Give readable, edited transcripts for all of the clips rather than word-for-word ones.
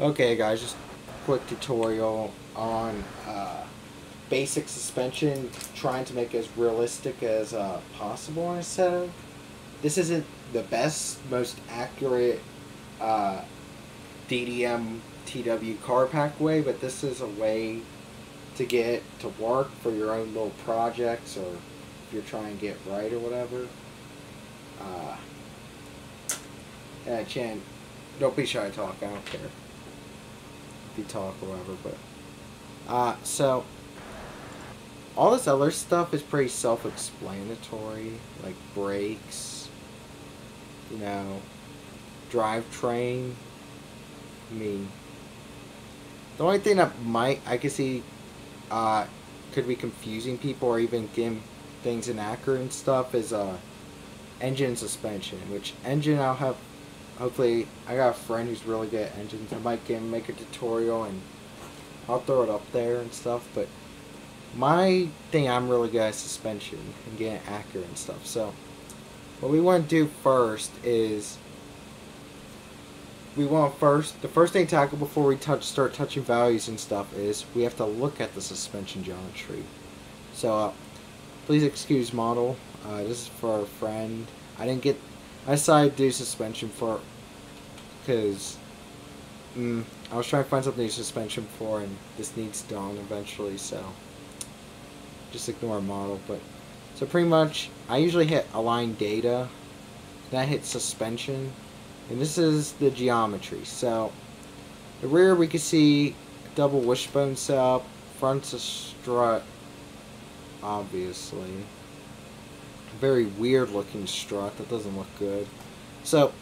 Okay guys, just quick tutorial on basic suspension, trying to make it as realistic as possible on a Assetto. This isn't the best, most accurate DDM TW car pack way, but this is a way to get it to work for your own little projects, or if you're trying to get right or whatever. Yeah, Chan, don't be shy to talk, I don't care if you talk or whatever, but so all this other stuff is pretty self-explanatory, like brakes, you know, drivetrain. I mean, the only thing that I could see could be confusing people or even getting things inaccurate and stuff is engine and suspension. Which engine I'll have, hopefully I got a friend who's really good at engines. I might make a tutorial and I'll throw it up there and stuff. But my thing, I'm really good at suspension and getting it accurate and stuff. So what we want to do first is the first thing to tackle before we start touching values and stuff is we have to look at the suspension geometry. So please excuse model. This is for a friend. I decided to do suspension because I was trying to find something to do suspension for, and this needs done eventually. So just ignore model. But so pretty much, I usually hit align data, then I hit suspension. And this is the geometry. So the rear, we can see double wishbone setup, front's a strut, obviously. Very weird looking strut, that doesn't look good. So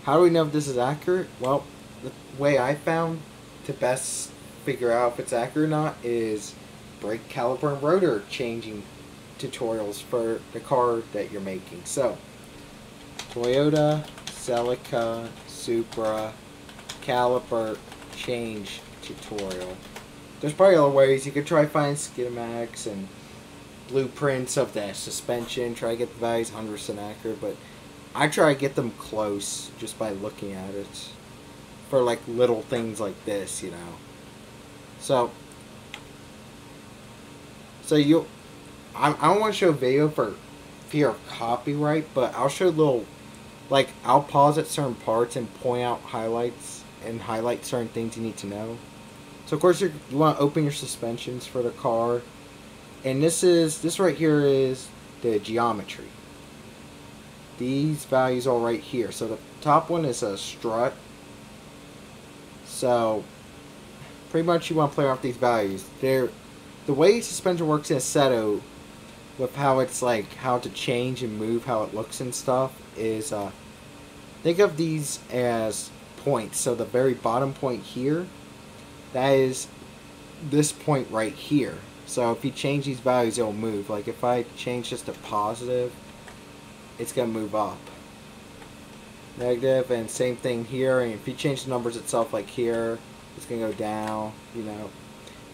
how do we know if this is accurate? Well, the way I found to best figure out if it's accurate or not is brake caliper and rotor changing tutorials for the car that you're making. So Toyota Celica, Supra, Caliper change tutorial. There's probably other ways. You could try find schematics and blueprints of the suspension, try to get the values 100% accurate, but I try to get them close just by looking at it for like little things like this, you know. So I don't want to show video for fear of copyright, but I'll show little, like, I'll pause at certain parts and point out highlights and highlight certain things you need to know. So of course you want to open your suspensions for the car, and this right here is the geometry. These values are right here. So the top one is a strut. So pretty much you want to play around with these values. The way suspension works in Assetto, with how it's like how to change and move, how it looks and stuff, is think of these as points. So the very bottom point here, that is this point right here. So if you change these values, it'll move. Like if I change this to positive, it's gonna move up. Negative, and same thing here. And if you change the numbers itself, like here, it's gonna go down, you know.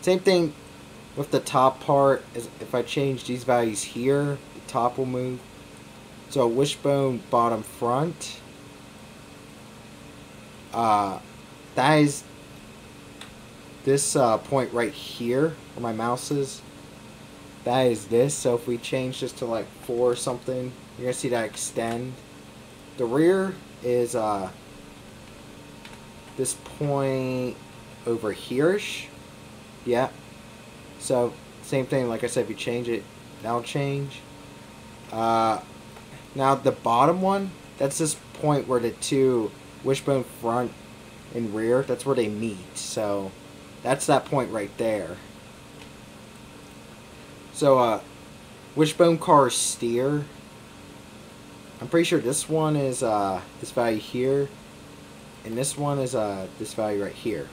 Same thing with the top part, is if I change these values here, the top will move. So wishbone bottom front, that is this point right here where my mouse is. That is this. So if we change this to like 4 or something, you're gonna see that extend. The rear is this point over here-ish. Yeah. So same thing, like I said, if you change it, that'll change. Now the bottom one, that's this point where the two wishbone front and rear, that's where they meet. So that's that point right there. So wishbone car steer, I'm pretty sure this one is this value here, and this one is this value right here.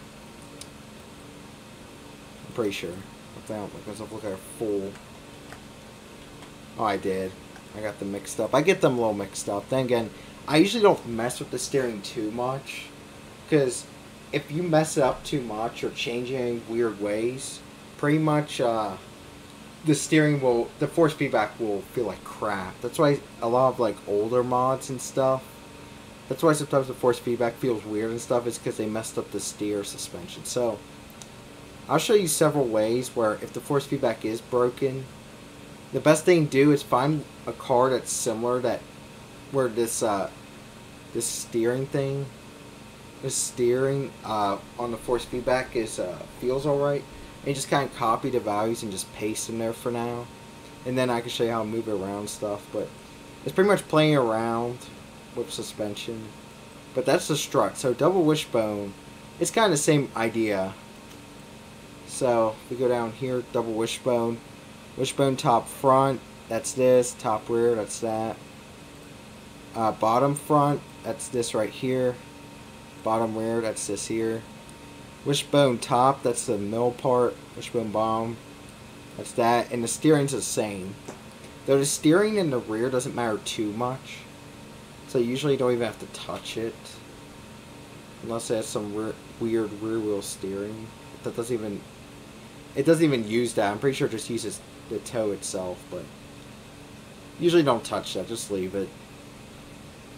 I'm pretty sure. Because I'll look at a full. Oh, I did. I got them mixed up. I get them a little mixed up. Then again, I usually don't mess with the steering too much, because if you mess it up too much or change it in weird ways, pretty much the force feedback will feel like crap. That's why a lot of like older mods and stuff, That's why sometimes the force feedback feels weird and stuff, is because they messed up the steer suspension. So, I'll show you several ways where if the force feedback is broken, the best thing to do is find a car that's similar, that where this this steering thing, this steering on the force feedback is feels alright. And you just kind of copy the values and just paste them there for now. And then I can show you how to move it around and stuff. But it's pretty much playing around with suspension. But that's the strut. So double wishbone, it's kind of the same idea. So we go down here, double wishbone. Wishbone top front, that's this. Top rear, that's that. Bottom front, that's this right here. Bottom rear, that's this here. Wishbone top, that's the middle part. Wishbone bottom, that's that. And the steering's the same. Though the steering in the rear doesn't matter too much. So usually you don't even have to touch it. Unless it has some weird rear wheel steering. That doesn't even... It doesn't even use that. I'm pretty sure it just uses the toe itself. But usually don't touch that. Just leave it.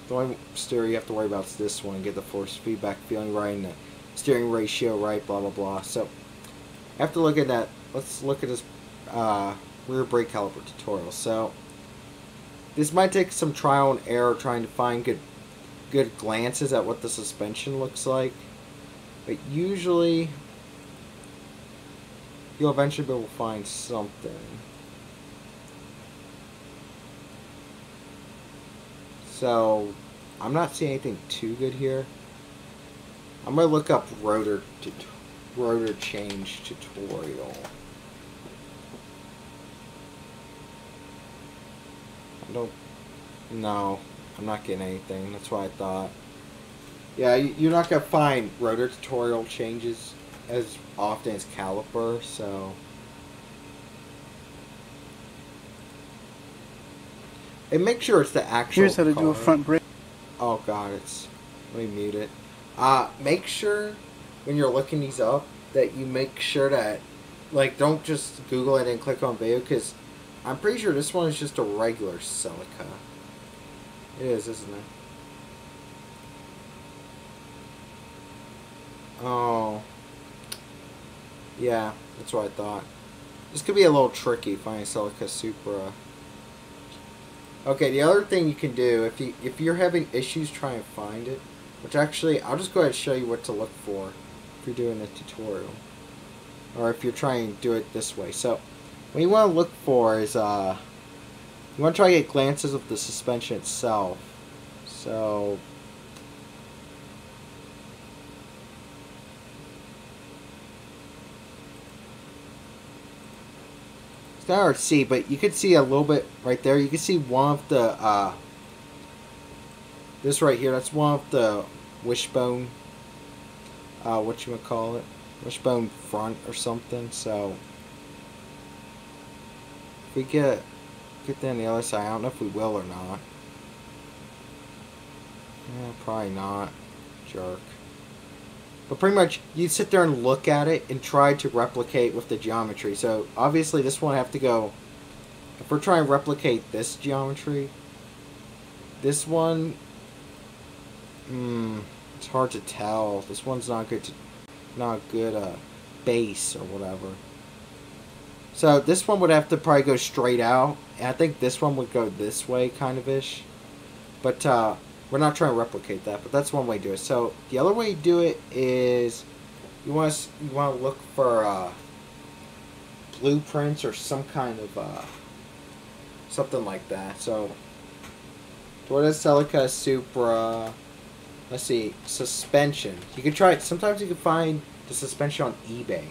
The only steering you have to worry about is this one. Get the force feedback feeling right and the steering ratio right, blah blah blah. So after looking at that, let's look at this rear brake caliper tutorial. So this might take some trial and error trying to find good glances at what the suspension looks like, but usually you'll eventually be able to find something. So I'm not seeing anything too good here. I'm gonna look up rotor change tutorial. No, I'm not getting anything. That's what I thought. Yeah, you're not gonna find rotor tutorial changes as often as caliper, so. And make sure it's the actual Here's how to car. do a front brake. Oh god, let me mute it. Make sure when you're looking these up that you make sure that, like, don't just Google it and click on video, because I'm pretty sure this one is just a regular silica. It is, isn't it? Oh. Yeah, that's what I thought. This could be a little tricky finding Silica Supra. Okay, the other thing you can do, if you're having issues trying to find it, which actually, I'll just go ahead and show you what to look for if you're doing a tutorial. Or if you're trying to do it this way. So, what you want to look for is, you want to try to get glances of the suspension itself. So, it's kind of hard to see, but you could see a little bit right there. You can see one of the, this right here, that's one of the wishbone, whatchamacallit, wishbone front or something. So, if we get that on the other side, I don't know if we will or not. Yeah, probably not. Jerk. But pretty much, you sit there and look at it and try to replicate with the geometry. So, obviously, this one I have to go... If we're trying to replicate this geometry, this one... it's hard to tell. This one's not good base or whatever. So, this one would have to probably go straight out. And I think this one would go this way, kind of-ish. But, we're not trying to replicate that, but that's one way to do it. So the other way to do it is you want to look for blueprints or some kind of something like that. So Toyota Celica Supra. Let's see, suspension. You can try it. Sometimes you can find the suspension on eBay,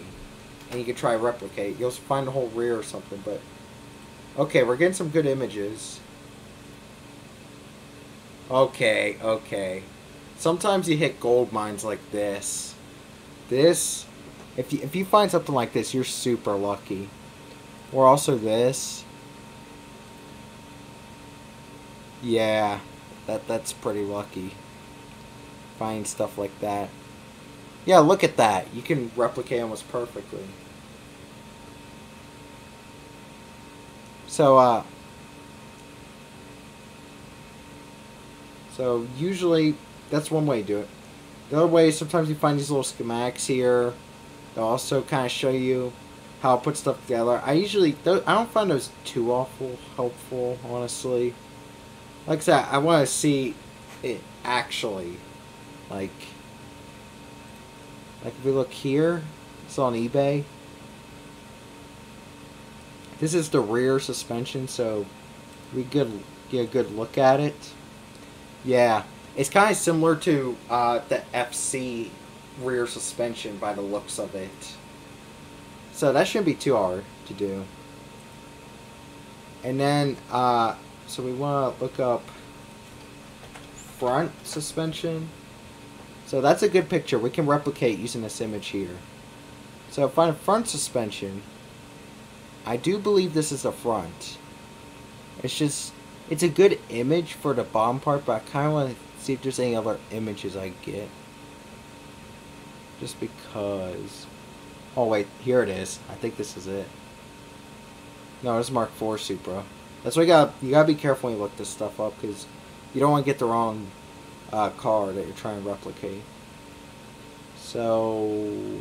and you can try to replicate. You'll find the whole rear or something. But okay, we're getting some good images. Okay. Sometimes you hit gold mines like this. If you find something like this, you're super lucky. Or also this. Yeah, that's pretty lucky. Find stuff like that. Yeah, look at that. You can replicate almost perfectly. So usually that's one way to do it. The other way is sometimes you find these little schematics here. They'll also kind of show you how to put stuff together. I don't find those too awful helpful, honestly. Like I said, I want to see it actually. Like if we look here, it's on eBay. This is the rear suspension, so we could get a good look at it. Yeah, it's kind of similar to the FC rear suspension by the looks of it. So that shouldn't be too hard to do. And then, so we want to look up front suspension. So that's a good picture. We can replicate using this image here. So find a front suspension. I do believe this is the front. It's a good image for the bottom part, but I kind of want to see if there's any other images I get. Just because. Oh wait, here it is. I think this is it. No, it's Mark IV Supra. That's why you gotta be careful when you look this stuff up, because you don't want to get the wrong car that you're trying to replicate. So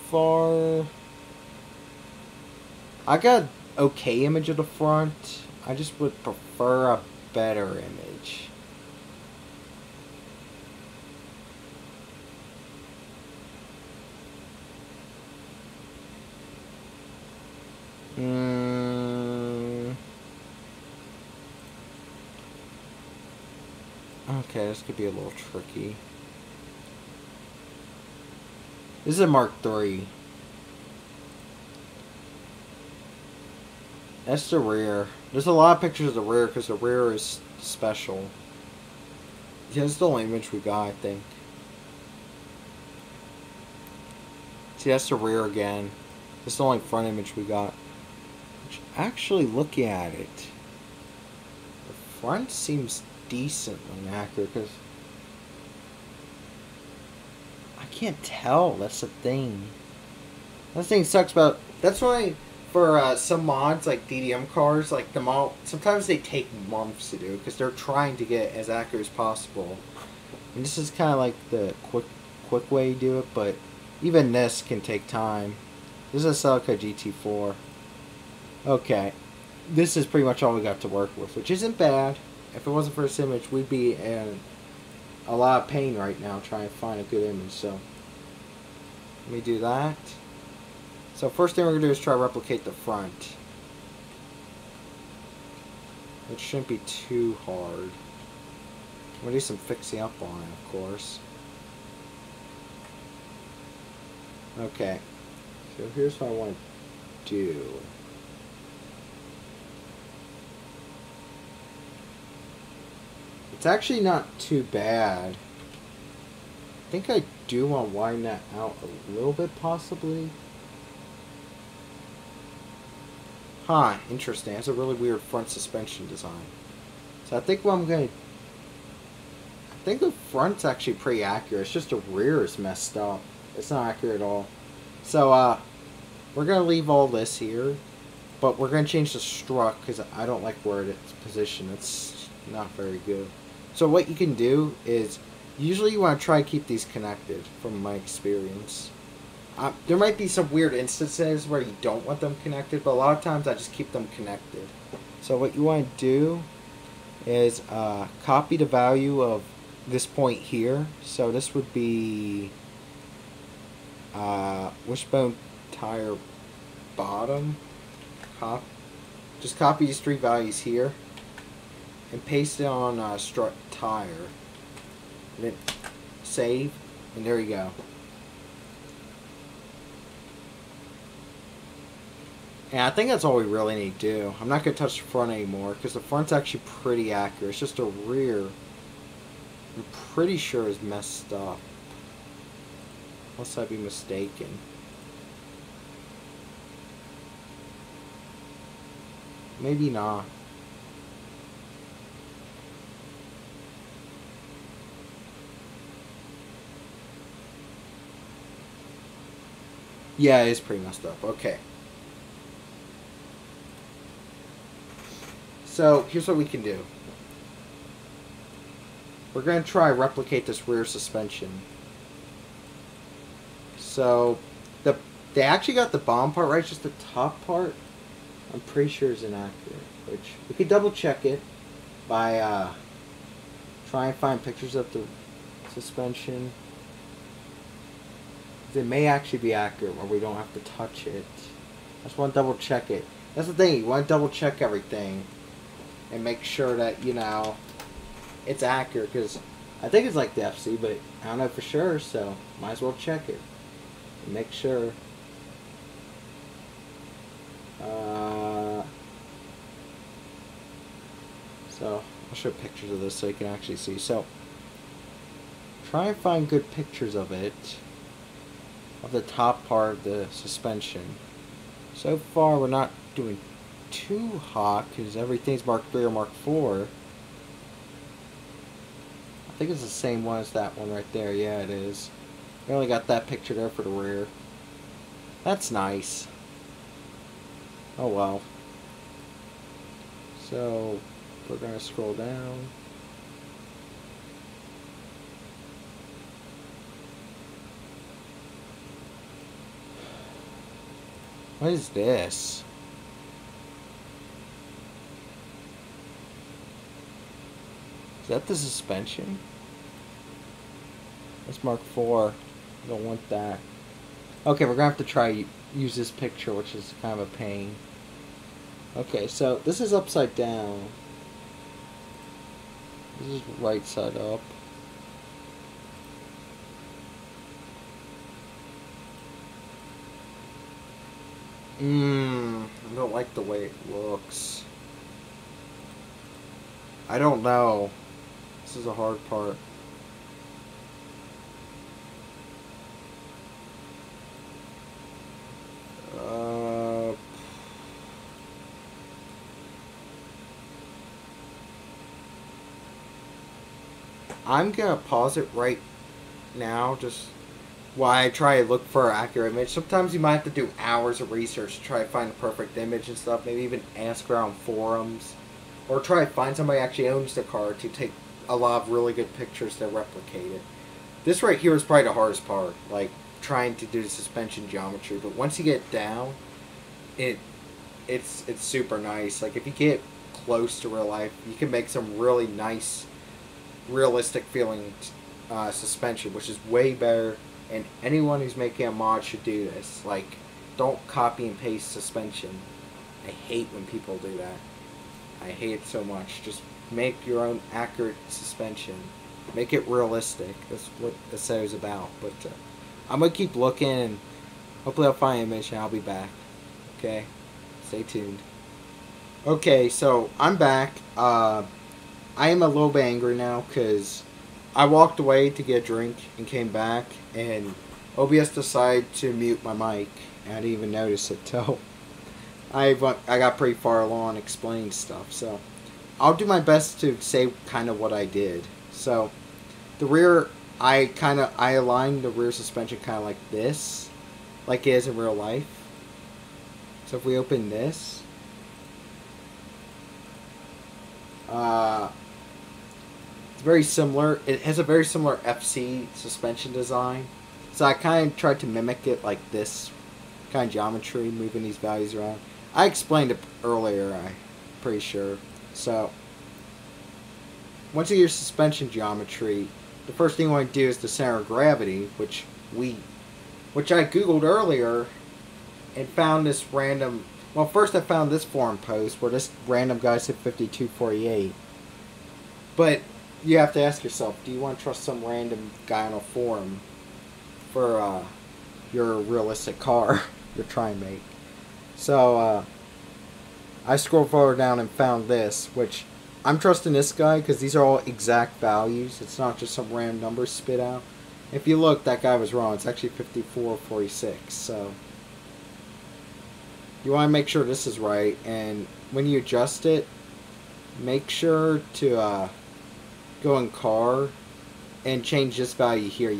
far, I got an okay image of the front. I just would prefer a better image. Okay, this could be a little tricky. This is a Mark III. That's the rear. There's a lot of pictures of the rear because the rear is special. Yeah, that's the only image we got, I think. See, that's the rear again. That's the only front image we got. Which, actually, looking at it, the front seems decently accurate because I can't tell. That's the thing. That thing sucks about. That's why for some mods like DDM cars, like sometimes they take months to do because they're trying to get as accurate as possible. And this is kind of like the quick way to do it, but even this can take time. This is a Celica GT4. Okay, this is pretty much all we got to work with, which isn't bad. If it wasn't for this image, we'd be in a lot of pain right now trying to find a good image. So let me do that. So first thing we're going to do is try to replicate the front, which shouldn't be too hard. I'm going to do some fixing up on it, of course. Okay, so here's what I want to do. It's actually not too bad. I think I do want to widen that out a little bit, possibly. Huh, interesting. It's a really weird front suspension design. So I think what I'm going to... I think the front's actually pretty accurate. It's just the rear is messed up. It's not accurate at all. So, we're going to leave all this here. But we're going to change the strut because I don't like where it's positioned. It's not very good. So what you can do is, usually you want to try to keep these connected, from my experience. There might be some weird instances where you don't want them connected, but a lot of times I just keep them connected. So what you want to do is copy the value of this point here. So this would be wishbone tire bottom. Just copy these three values here and paste it on strut tire. And then save, and there you go. And I think that's all we really need to do. I'm not going to touch the front anymore because the front's actually pretty accurate. It's just the rear, I'm pretty sure, is messed up. Unless I be mistaken. Maybe not. Yeah, it is pretty messed up. Okay. So here's what we can do. We're going to try replicate this rear suspension. So they actually got the bottom part right, just the top part I'm pretty sure is inaccurate. Which we could double check it by trying to find pictures of the suspension. It may actually be accurate where we don't have to touch it. I just want to double check it. That's the thing, you want to double check everything and make sure that, you know, it's accurate, because I think it's like the FC, but I don't know for sure, so might as well check it and make sure. So I'll show pictures of this so you can actually see. So try and find good pictures of it, of the top part of the suspension. So far we're not doing too hot because everything's Mark 3 or Mark 4. I think it's the same one as that one right there. Yeah, it is. We only got that picture there for the rear. That's nice. Oh well. So we're going to scroll down. What is this? Is that the suspension? That's Mark 4. I don't want that. Okay, we're going to have to try use this picture, which is kind of a pain. Okay, so this is upside down. This is right side up. I don't like the way it looks. I don't know. This is a hard part. I'm gonna pause it right now, just while I try to look for an accurate image. Sometimes you might have to do hours of research to try to find the perfect image and stuff. Maybe even ask around forums, or try to find somebody who actually owns the car to take a lot of really good pictures to replicate it. This right here is probably the hardest part, like trying to do the suspension geometry. But once you get down, it's super nice. Like if you get close to real life, you can make some really nice, realistic feeling suspension, which is way better. And anyone who's making a mod should do this. Like, don't copy and paste suspension. I hate when people do that. I hate it so much. Just make your own accurate suspension. Make it realistic. That's what Assetto is about. But I'm going to keep looking, and hopefully I'll find an image and I'll be back. Okay? Stay tuned. Okay, so I'm back. I am a little bit angry now because I walked away to get a drink and came back, and OBS decided to mute my mic. And I didn't even notice it till I got pretty far along explaining stuff. So I'll do my best to say kind of what I did. So the rear, I aligned the rear suspension kind of like this, like it is in real life. So if we open this, it's very similar. It has a very similar FC suspension design. So I kind of tried to mimic it like this kind of geometry, moving these values around. I explained it earlier, I'm pretty sure. So once you get your suspension geometry, the first thing you want to do is the center of gravity, which I googled earlier and found this random. Well, first I found this forum post where this random guy said 5248. But you have to ask yourself, do you want to trust some random guy on a forum for your realistic car you're trying to make? So I scrolled further down and found this, which I'm trusting this guy because these are all exact values. It's not just some random numbers spit out. If you look, that guy was wrong. It's actually 5446. So you want to make sure this is right, and when you adjust it, make sure to go in car and change this value here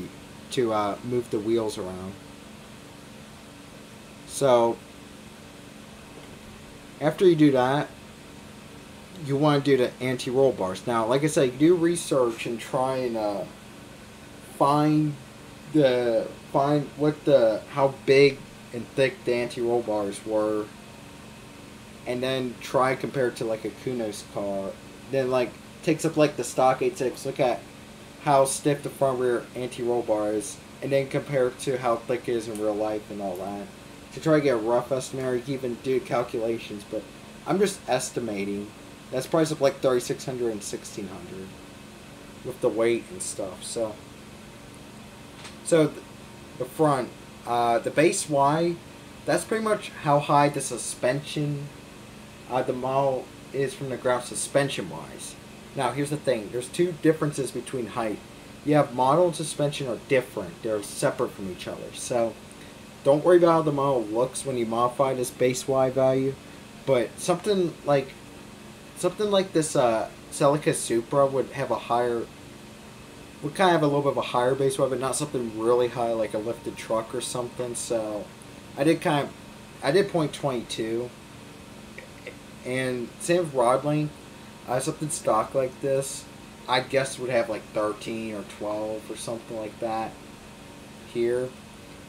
to move the wheels around. So after you do that, you want to do the anti-roll bars. Now, like I said, you do research and try and find how big and thick the anti-roll bars were, and then try compare it to like a Kunos car. Then like takes up like the stock 86. Look at how stiff the front rear anti-roll bar is, and then compare it to how thick it is in real life and all that. To try to get a rough estimate, or you can even do calculations, but I'm just estimating. That's price of like 3,600 and 1,600 with the weight and stuff. So the front, the base Y, that's pretty much how high the suspension, the model is from the ground suspension wise. Now here's the thing: there's two differences between height. You have model and suspension are different; they're separate from each other. So don't worry about how the model looks when you modify this base Y value. But something like this Celica Supra would have a higher, would kind of have a little bit of a higher base Y, but not something really high like a lifted truck or something. So I did 0.22, and same with rod length. Something stock like this, I guess would have like 13 or 12 or something like that here.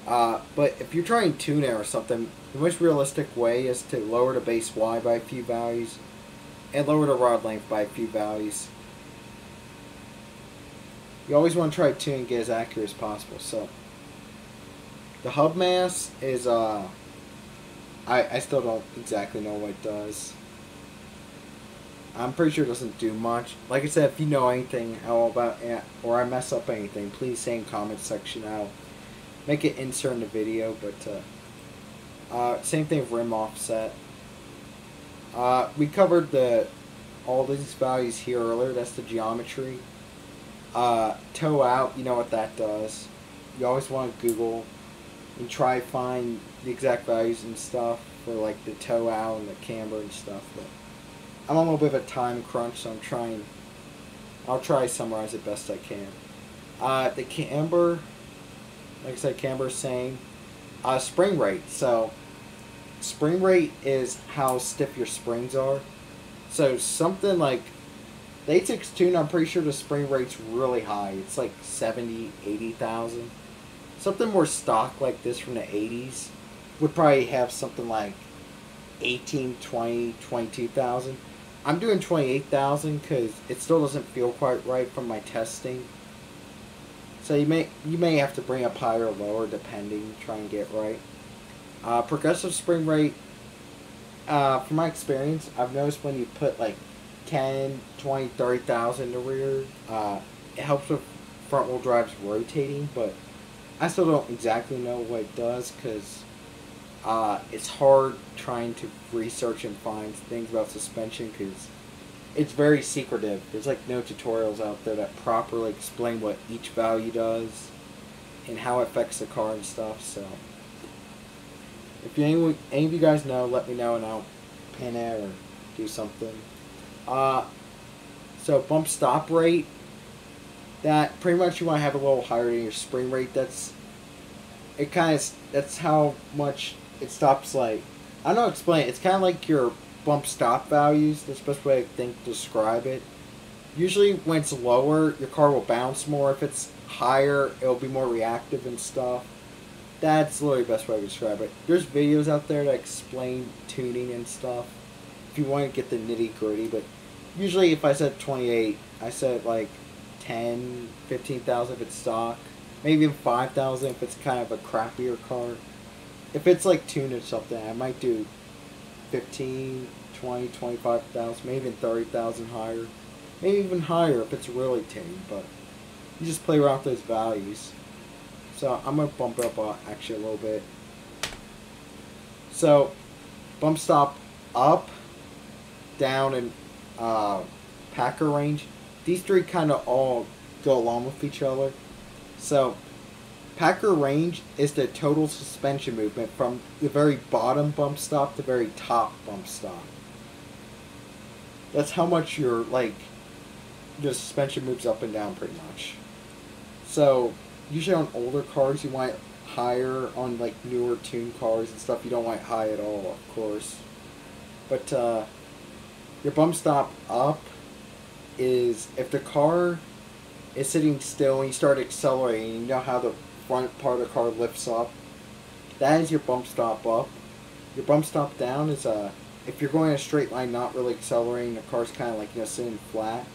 But if you're trying to tune it or something, the most realistic way is to lower the base Y by a few values and lower the rod length by a few values. You always want to try to tune and get as accurate as possible. So the hub mass is I still don't exactly know what it does. I'm pretty sure it doesn't do much. Like I said, if you know anything at all about it, or I mess up anything, please say in the comments section. I'll make it insert in the video. But same thing with rim offset. We covered all these values here earlier. That's the geometry. Toe out, you know what that does. You always want to Google and try to find the exact values and stuff for like the toe out and the camber and stuff. But I'm on a little bit of a time crunch, so I'll try to summarize it best I can. The camber, like I said, camber is same. Spring rate. So spring rate is how stiff your springs are. So something like the 86 tune, I'm pretty sure the spring rate's really high. It's like 70, 80,000. Something more stock like this from the 80s would probably have something like 18, 20, 22,000. I'm doing 28,000 because it still doesn't feel quite right from my testing. So you may have to bring up higher or lower depending, try and get right. Progressive spring rate, from my experience, I've noticed when you put like 10, 20, 30,000 in the rear, it helps with front wheel drive's rotating, but I still don't exactly know what it does because it's hard trying to research and find things about suspension because it's very secretive. There's like no tutorials out there that properly explain what each value does and how it affects the car and stuff. So if any of you guys know, let me know and I'll pin it or do something. So bump stop rate, that pretty much you want to have a little higher than your spring rate. That's how much it stops. Like, I don't know how to explain it. It's kind of like your bump stop values. That's the best way I think to describe it. Usually when it's lower, your car will bounce more. If it's higher, it'll be more reactive and stuff. That's literally the best way to describe it. There's videos out there that explain tuning and stuff if you want to get the nitty gritty, but usually if I said 28, I said like 10, 15,000 if it's stock, maybe even 5,000 if it's kind of a crappier car. If it's like tuned or something, I might do 15, 20, 25,000, maybe even 30,000 higher, maybe even higher if it's really tuned, but you just play around with those values. So I'm going to bump it up actually a little bit. So bump stop up, down, and Packer range. These three kind of all go along with each other. So Packer range is the total suspension movement from the very bottom bump stop to the very top bump stop. That's how much your suspension moves up and down pretty much. So usually on older cars you want it higher. On like newer tuned cars and stuff you don't want it high at all, of course. But Your bump stop up is if the car is sitting still and you start accelerating, you know how the front part of the car lifts up? That is your bump stop up. Your bump stop down is if you're going in a straight line, not really accelerating, the car's kind of like, sitting flat,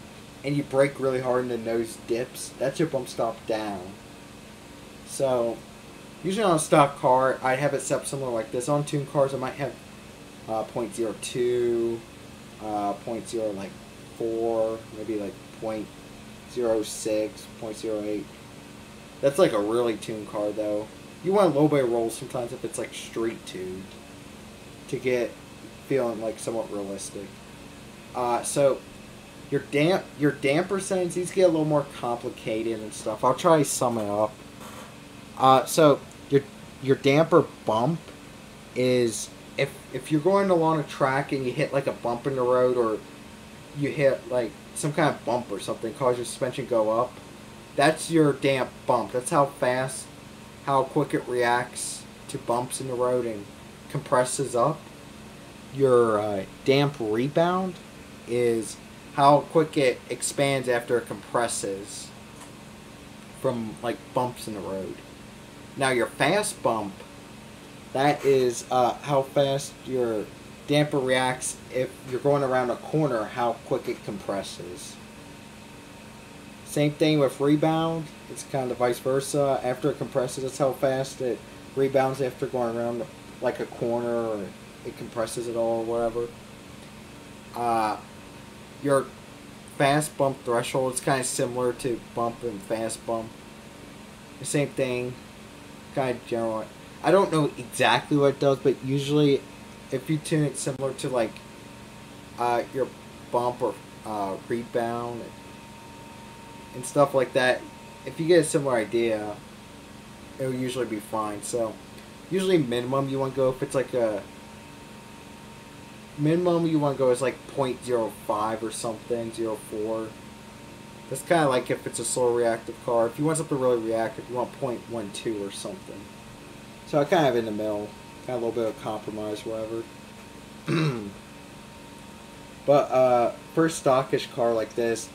and you brake really hard and the nose dips, that's your bump stop down. So, usually on a stock car, I have it set up similar like this. On tuned cars, I might have 0.02, 0.04, maybe like 0.06, 0.08. That's like a really tuned car though. You want a little bit of roll sometimes if it's like street tuned to get feeling like somewhat realistic. So your damper settings, these get a little more complicated and stuff. I'll try to sum it up. So your damper bump is if you're going along a track and you hit like a bump in the road, or you hit like some kind of bump or something, cause your suspension go up. That's your damp bump. That's how quick it reacts to bumps in the road and compresses up. Your damp rebound is how quick it expands after it compresses from like bumps in the road. Now your fast bump, that is how fast your damper reacts if you're going around a corner, how quick it compresses. Same thing with rebound, it's kind of vice versa. After it compresses, that's how fast it rebounds after going around like a corner, or it compresses it all or whatever. Your fast bump threshold is kind of similar to bump and fast bump. The same thing, kind of general. I don't know exactly what it does, but usually if you tune it similar to like your bump or rebound and stuff like that, if you get a similar idea, it will usually be fine. So usually minimum you want to go, if it's like a minimum you want to go is like 0.05 or something, 0.04. That's kind of like if it's a slow reactive car. If you want something really reactive, you want 0.12 or something. So I kind of in the middle, kind of a little bit of compromise, whatever. But for a stockish car like this,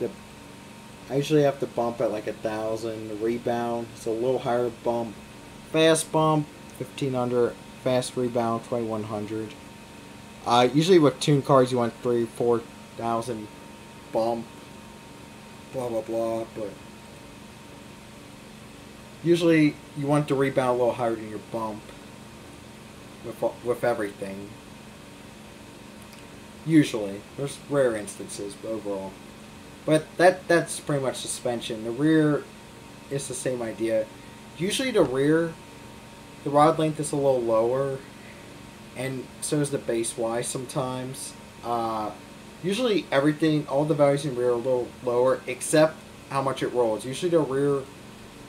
I usually have to bump at like 1,000. The rebound, it's a little higher bump. Fast bump, 1,500. Fast rebound, 2,100. Usually with tuned cars, you want 3,000-4,000 bump. Blah blah blah. But usually you want to rebound a little higher than your bump. With everything. Usually, there's rare instances, but overall. But that's pretty much suspension. The rear is the same idea. Usually the rear, the rod length is a little lower, and so is the base Y sometimes. Usually everything, all the values in the rear are a little lower, except how much it rolls. Usually the rear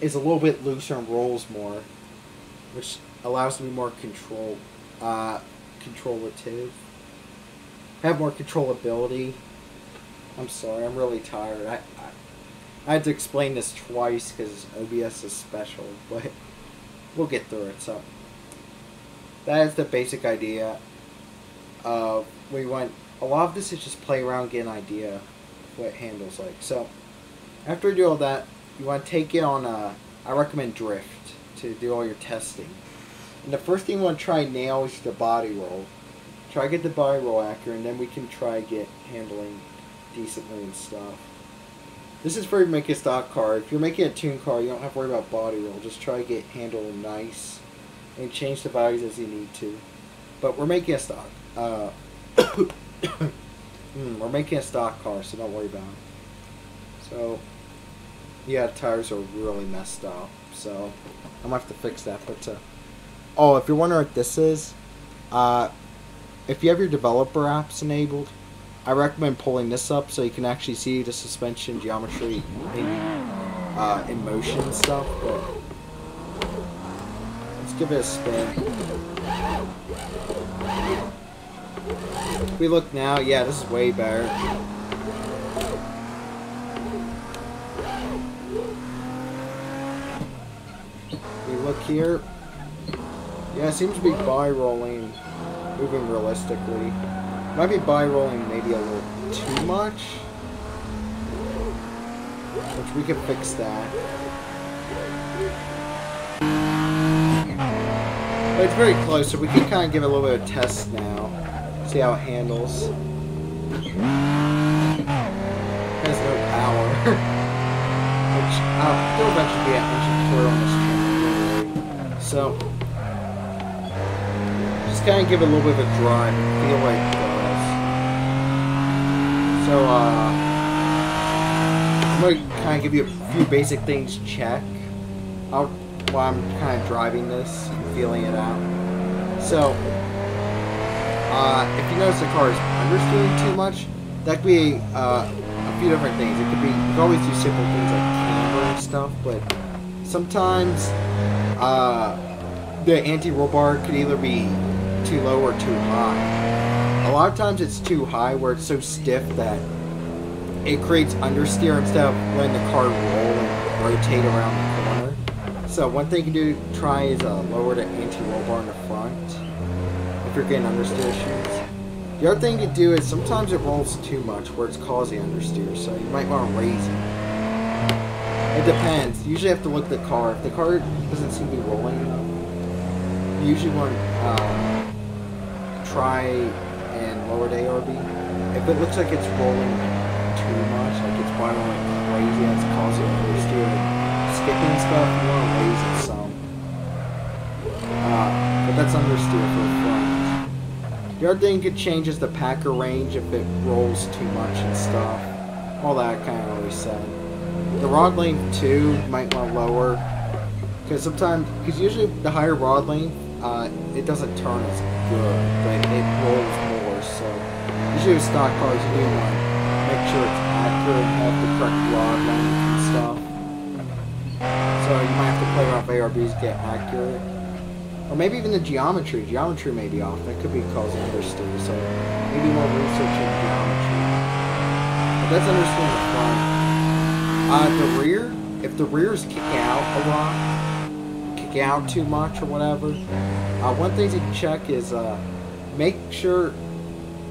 is a little bit looser and rolls more, which allows me more controllative. Have more controllability. I'm sorry, I'm really tired. I had to explain this twice because OBS is special, but we'll get through it. So that is the basic idea of we want. A lot of this is just play around, get an idea of what it handles like. So after you do all that, you want to take it on I recommend drift to do all your testing. And the first thing you want to try nail is the body roll. Try to get the body roll accurate, and then we can try get handling decently and stuff. This is for making a stock car. If you're making a tuned car, you don't have to worry about body roll. Just try to get handled nice and change the values as you need to. But we're making a stock. We're making a stock car, so don't worry about it. So yeah, tires are really messed up, so I'm gonna have to fix that. But oh, if you're wondering what this is, if you have your developer apps enabled, I recommend pulling this up so you can actually see the suspension geometry in motion and stuff. But let's give it a spin. If we look now, yeah, this is way better. We look here. Yeah, it seems to be bi-rolling, moving realistically. Might be bi-rolling maybe a little too much, which we can fix that. But it's very close, so we can kind of give it a little bit of a test now. See how it handles. It has no power. Which there'll eventually be an engine tutorial on this channel. So, just kind of give it a little bit of a drive and feel like it does. So, I'm going to kind of give you a few basic things to check while I'm kind of driving this and feeling it out. So, if you notice the car is understeering too much, that could be a few different things. It could be, you can always do simple things like camber and stuff, but sometimes the anti-roll bar could either be too low or too high. A lot of times it's too high where it's so stiff that it creates understeer instead of letting the car roll and rotate around the corner. So one thing you can do, try is lower the anti-roll bar in the front if you're getting understeer issues. The other thing you can do is sometimes it rolls too much where it's causing understeer, so you might want to raise it. It depends. You usually have to look at the car. If the car doesn't seem to be rolling enough, you usually want to try and lower the ARB. If it looks like it's rolling too much, like it's firing like crazy, that's causing understeer, skipping stuff, you want to raise it some. But that's understeer for the front. The other thing you could change is the packer range if it rolls too much and stuff. All that kind of already said. The rod length too, you might want to lower. Because usually the higher rod length, it doesn't turn as good, but it rolls more. So usually with stock cars, you do want to make sure it's accurate and have the correct rod length and stuff. So you might have to play around with ARBs to get accurate. Or maybe even the geometry. Geometry may be off. That could be causing understeer. So maybe more research in geometry. But that's understeer in the front. The rear, if the rear is kicking out a lot, kicking out too much or whatever, one thing you can check is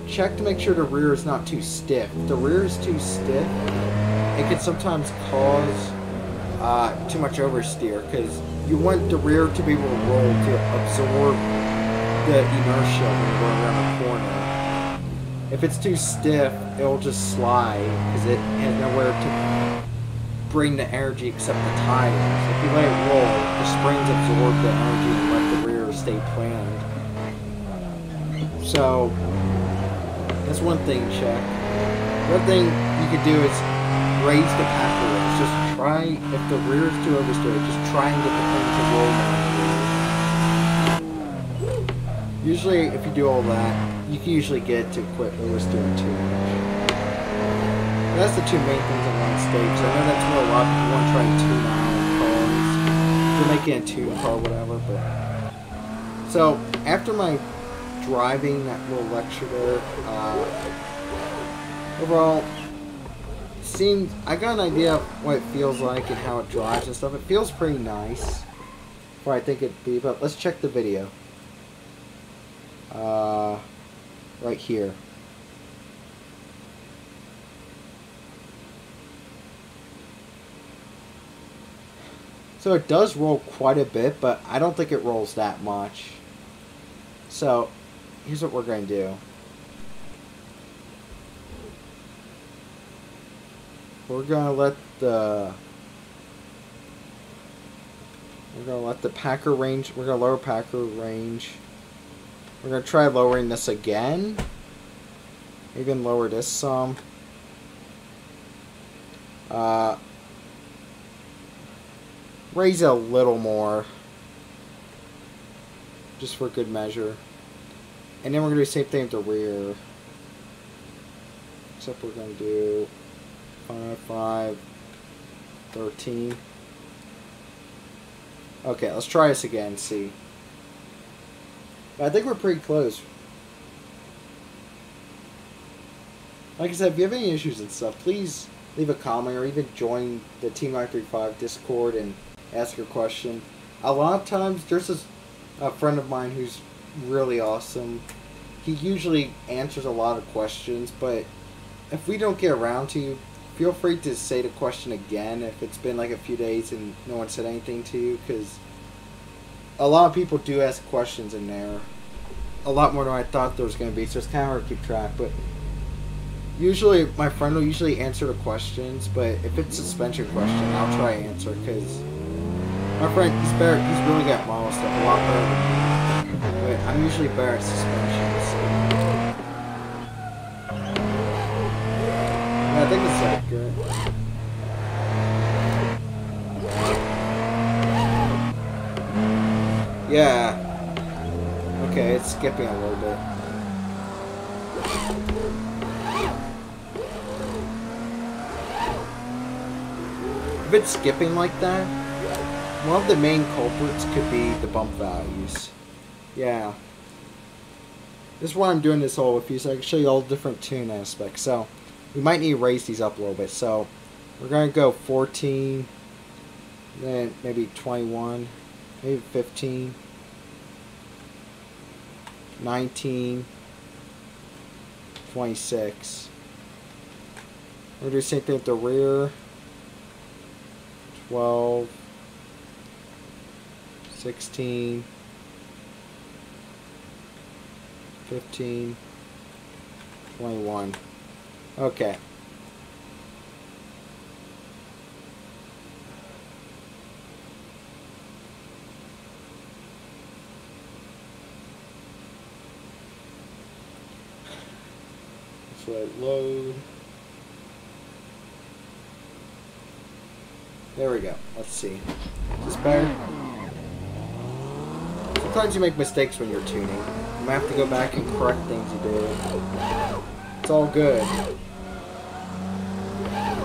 check to make sure the rear is not too stiff. If the rear is too stiff, it can sometimes cause too much oversteer, because you want the rear to be able to roll to absorb the inertia when you're going around the corner. If it's too stiff, it'll just slide because it has nowhere to bring the energy except the tires. If you let it roll, the springs absorb the energy and let the rear stay planted. So that's one thing to check. The other thing you could do is raise the packer range. Just try, if the rear is too oversteered, just try and get the thing to roll more. Usually, if you do all that, you can usually get it to quit oversteering too much. That's the two main things I want to state. So I know that's what a lot of people want to try and tune out cars. They're making a tune car, whatever. But so after my driving that little lecture there, overall, I got an idea of what it feels like and how it drives and stuff. It feels pretty nice, or I think it'd be, but let's check the video. Right here. So it does roll quite a bit, but I don't think it rolls that much. So here's what we're going to do. We're gonna let the packer range. We're gonna lower packer range. We're gonna try lowering this again. Even lower this some. Raise it a little more, just for good measure. And then we're gonna do the same thing with the rear. Except we're gonna do 5, 13. Okay, let's try this again and see. I think we're pretty close. Like I said, if you have any issues and stuff, please leave a comment or even join the Team 935 Discord and ask your question. A lot of times, there's a friend of mine who's really awesome. He usually answers a lot of questions, but if we don't get around to you, feel free to say the question again if it's been like a few days and no one said anything to you, because a lot of people do ask questions in there. A lot more than I thought there was going to be, so it's kind of hard to keep track. But usually, my friend will usually answer the questions, but if it's a suspension question, I'll try to answer, because my friend, he's better, he's really got model stuff, a lot better than me. But I'm usually better at suspensions. So. Yeah, I think it's accurate. Yeah. Okay, it's skipping a little bit. If it's skipping like that, one of the main culprits could be the bump values. Yeah. This is why I'm doing this all with you, so I can show you all the different tune aspects. So, we might need to raise these up a little bit. So, we're going to go 14, then maybe 21, maybe 15, 19, 26. We're going to do the same thing with the rear. 12, 16, 15, 21. Okay. Let's let it load. There we go. Let's see. Is this better? Sometimes you make mistakes when you're tuning. You might have to go back and correct things you did. It's all good.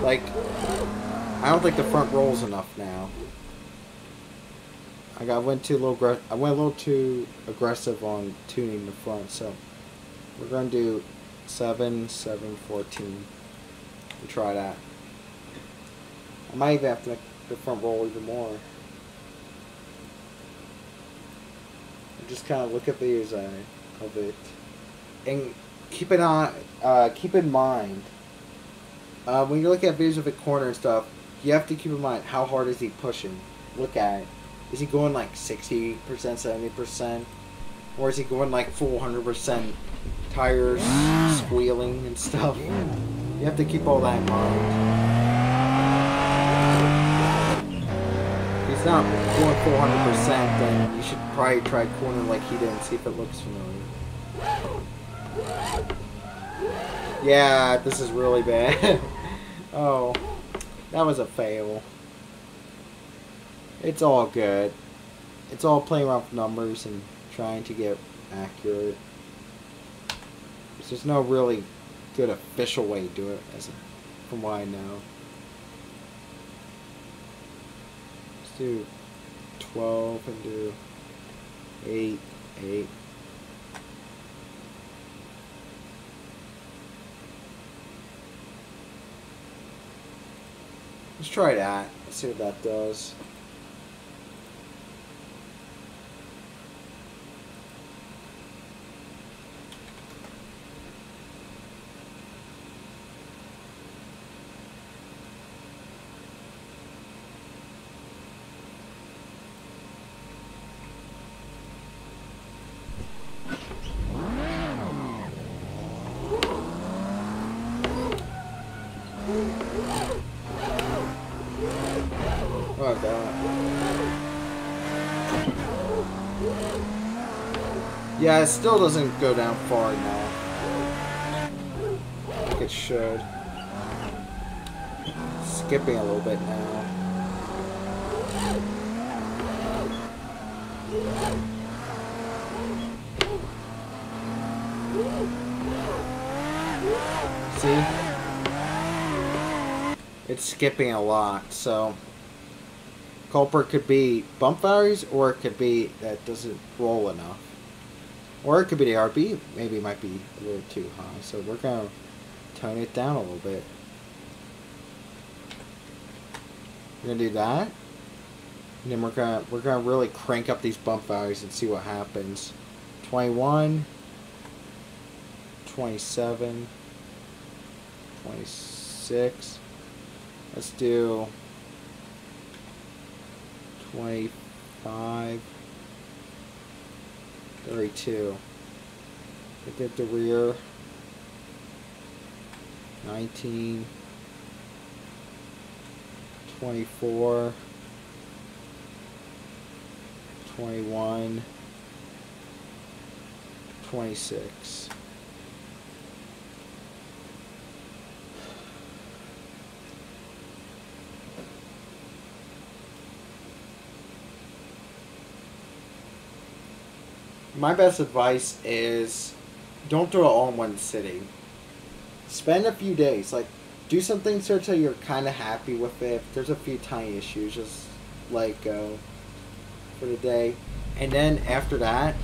Like, I don't think the front roll's enough now. I went a little too aggressive on tuning the front, so we're gonna do 7, 7, 14. We'll try that. I might even have to make the front roll even more. Just kind of look at the design of it, and keep in mind when you look at videos of the corner and stuff, you have to keep in mind how hard is he pushing. Look at it. Is he going like 60%, 70%, or is he going like full 100%? Tires squealing and stuff. You have to keep all that in mind. If he's not going full 100%, then you should probably try corner like he did and see if it looks familiar. Yeah, this is really bad. Oh, that was a fail. It's all good. It's all playing around with numbers and trying to get accurate. There's no really good official way to do it, from what I know. Let's do 12 and do 8, 8. Let's try that. Let's see what that does. Oh god. Yeah, it still doesn't go down far enough. Like it should. Skipping a little bit now. See? It's skipping a lot, so culprit could be bump values, or it could be that it doesn't roll enough. Or it could be the RB, maybe it might be a little too high, so we're going to tone it down a little bit. We're going to do that, and then we're going to really crank up these bump values and see what happens. 21, 27, 26. Let's do 25. 32. I did the rear. 19. 24. 21. 26. My best advice is don't do it all in one sitting. Spend a few days. Like, do some things here till you're kind of happy with it. If there's a few tiny issues, just let go for the day. And then after that,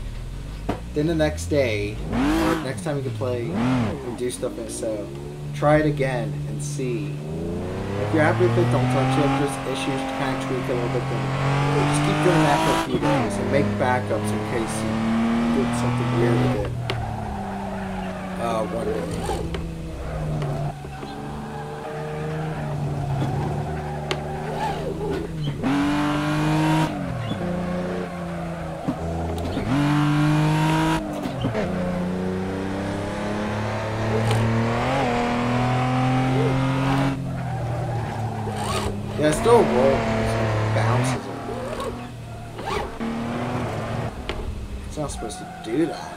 then the next day, or next time you can play and do stuff in so try it again and see. If you're happy with it, don't touch it. If there's issues, kind of tweak it a little bit. Then just keep doing that for a few days and make backups in case you did something weird with it. One day. Yeah, it still rolls and bounces it. It's not supposed to do that.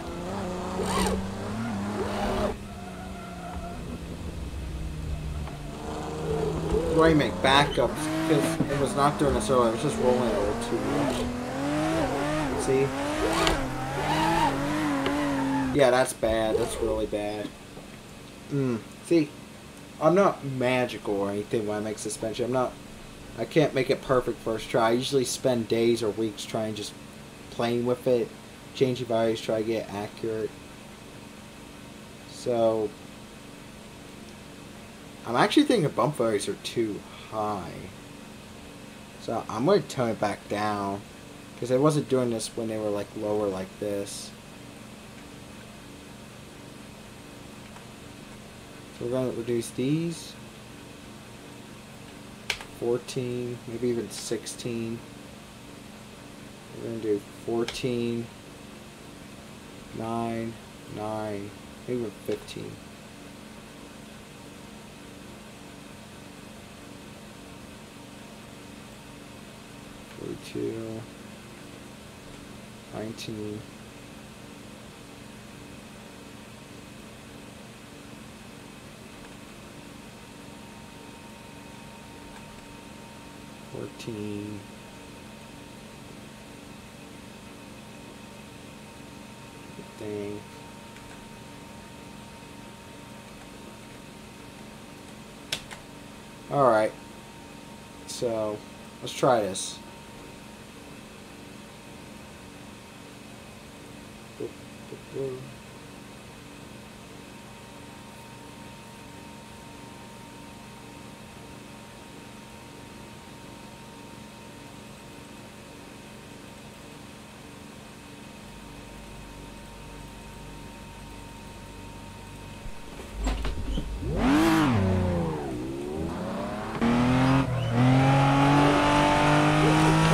Why you make backups? Because it was not doing this earlier. It was just rolling a little too much. See? Yeah, that's bad. That's really bad. See? I'm not magical or anything when I make suspension. I can't make it perfect first try. I usually spend days or weeks trying just playing with it, changing values, try to get accurate. So I'm actually thinking bump values are too high. So I'm going to tone it back down because I wasn't doing this when they were like lower like this. So we're going to reduce these. 14, maybe even 16. We're going to do 14, 9, 9, maybe even 15. Two, 19, 14, 15. All right, so let's try this.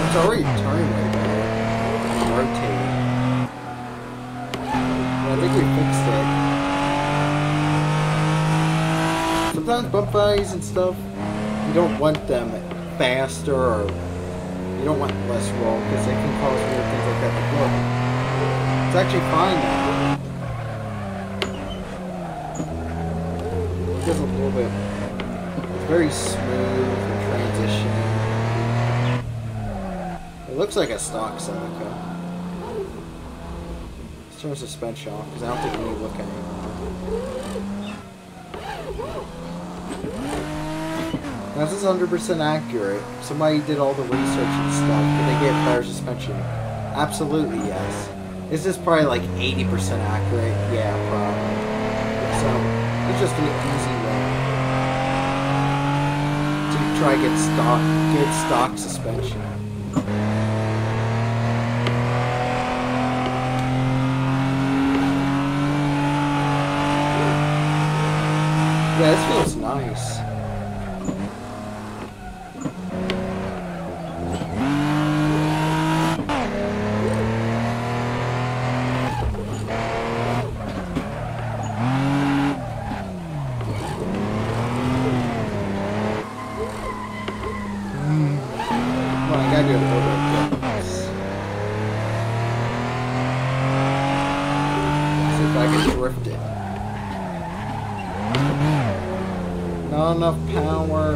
It's already turning way better. Rotating. I think we fixed it. Sometimes bump values and stuff, you don't want them faster or you don't want less roll because they can cause weird things like that before. It's actually fine now. It does a little bit. It's very smooth and transitioning. It looks like a stock Seneca. Let's turn the suspension off because I don't think we need to look at it. Now, this is 100% accurate. Somebody did all the research and stuff. Did they get better suspension? Absolutely, yes. Is this probably like 80% accurate? Yeah, probably. So, it's just an easy way to try to get good stock suspension. Yeah, this feels nice. Come on, I gotta do a little bit of this. See if I can drift it. Not enough power.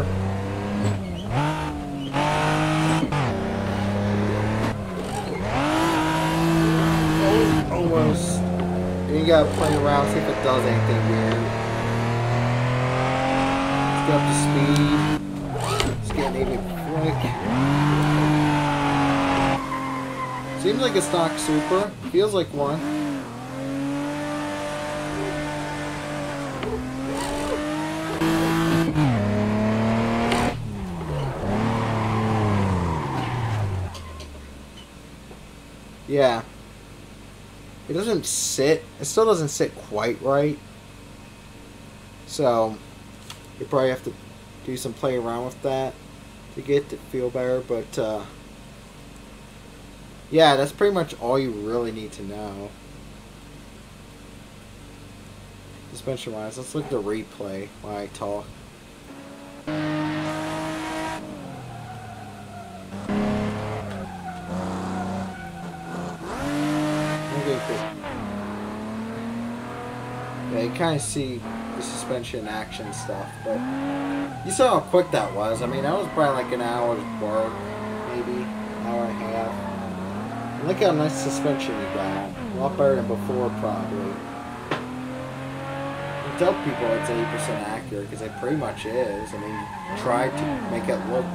Oh, almost. And you gotta play around, see if it does anything weird. Let's get up to speed. Let's get maybe quick. Seems like a stock super. Feels like one. Yeah. It doesn't sit. It still doesn't sit quite right. So, you probably have to do some play around with that to get it to feel better. But, yeah, that's pretty much all you really need to know. Suspension wise, let's look at the replay while I talk. Yeah, you kind of see the suspension action stuff, but you saw how quick that was. I mean, that was probably like an hour's work, maybe an hour and a half. And look how nice suspension you got. A lot better than before, probably. You tell people it's 80% accurate because it pretty much is. I mean, you tried to make it look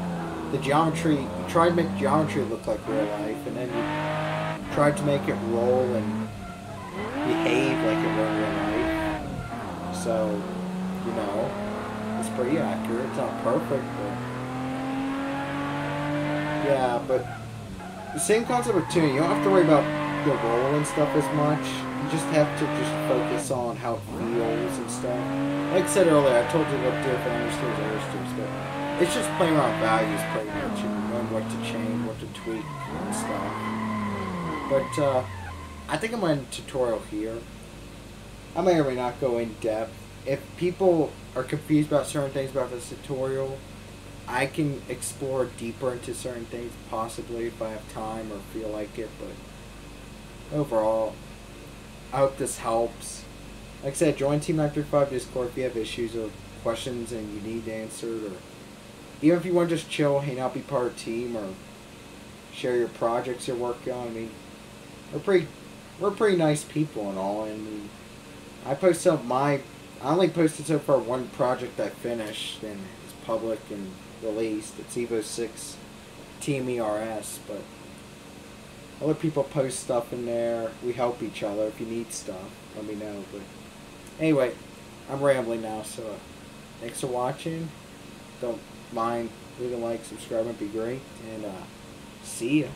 the geometry. You tried to make geometry look like real life, and then you tried to make it roll and behave like it were real life. So, you know, it's pretty accurate. It's not perfect, but yeah, but the same concept of tuning. You don't have to worry about the roll and stuff as much. You just have to just focus on how it feels and stuff. Like I said earlier, I told you what different understeers, oversteers, but it's just playing around values pretty much and knowing what to change, what to tweak and stuff. But I think I'm going to end the tutorial here. I may or may not go in depth. If people are confused about certain things about this tutorial, I can explore deeper into certain things possibly if I have time or feel like it, but overall, I hope this helps. Like I said, join Team 935 Discord if you have issues or questions and you need answered, or even if you want to just chill, hang out, be part of a team, or share your projects you're working on. I mean, we're pretty nice people and all, and I post up I only posted so far one project I finished and it's public and released. It's Evo 6 Team ERS, but other people post stuff in there. We help each other. If you need stuff, let me know. But anyway, I'm rambling now, so thanks for watching. Don't mind leaving a like, subscribe, would be great, and see ya.